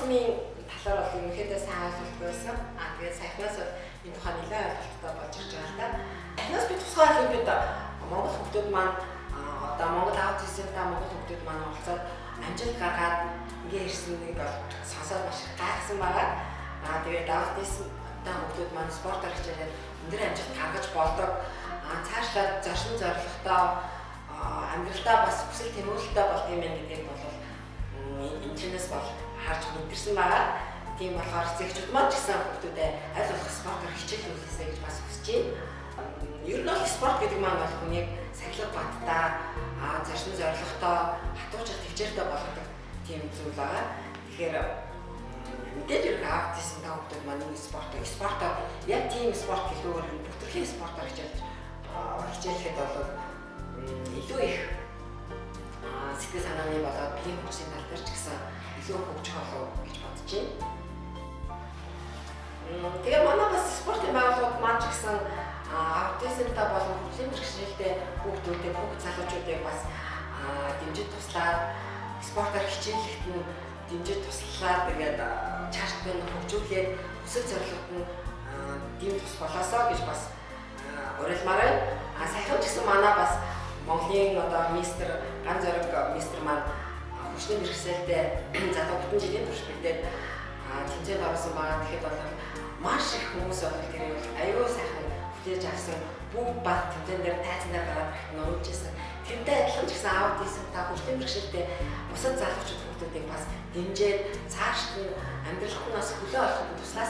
аутизмын талаар бол ерөнхийдөө сайн ойлголт байсан. Тэгээд саяхнаас энэ тухай нэлээд ойлголттой болж ирж байгаа л да. Саяхнаас би тусгай хэлбэл Монгол хүмүүс маань одоо Монгол аутизмтай Монгол хүмүүс маань уулзаад амжилт гаргаад ингээ ирсэн нэг бол сонсоод маш гайхсан байгаа. Тэгээд аутизмтай хүмүүс маань спортоор хичээлээд өндөр амжилт гаргаж болдог. Цаашлаад зочны зорилготой амьдралдаа бас хүсэл тэмүүлэлтэй болд юм байна гэдгийг бол интернэс бол харж мэдэрсэн байгаа. Тийм болохоор зэгчүүд маань ч гэсэн хүмүүстэй аль болох спортоор хичээлүүлээсэй гэж бас хүсэж байна. Ер нь бол спорт гэдэг маань бол хүнийг сахилга баттай, зочны зорилготой, хатуужих төвчээртэй болгодог тийм зүйл байгаа. Тэгэхээр мэдээж хэрэг аутизмтай хүмүүс маань нэг спортоор яг тийм спорт гэлээр бүтэрхийн спортоор хичээлэхэд бол илүү их сэтгэл санааны болоод биеийн хөгжлийн тал дээр ч гэсэн илүү хөгжих болов гэж бодож байна. Тэгээ манай бас спортын байгууллагууд маань ч гэсэн аутизмтай болон хөгжлийн бэрхшээлтэй хүүхдүүдэд хүүхд залуучуудыг бас дэмжиж туслаад спортоор хичээллэхэд нь дэмжиж туслаад тэгээд чарт нь хөгжүүлээд хүсэл зорилгод нь дэмж тус болоосоо гэж бас уриалмаар байна. Саяхан ч гэсэн манай бас Монголын одоо мистер Ган Зориг мистер маань хөгжлийн бэрхшээлтэй залуу бүтэн жилийн турш бидээд тэмцээнд орсон байгаа. Тэгэхэд бол маш их хүмүүс бол тэр аюул сайхан хүлээж авсан бүгд баг тэмцээн дээр тайзнаар гараад ирэх нь өрөвжсэн. Тэрнтэй адилхан ч гэсэн аутизмтай хөгжлийн бэрхшээлтэй бусад залуучууд хүмүүсийг бас дэмжиж цаашд нь амьдралд нь бас хөлөө олоход туслаа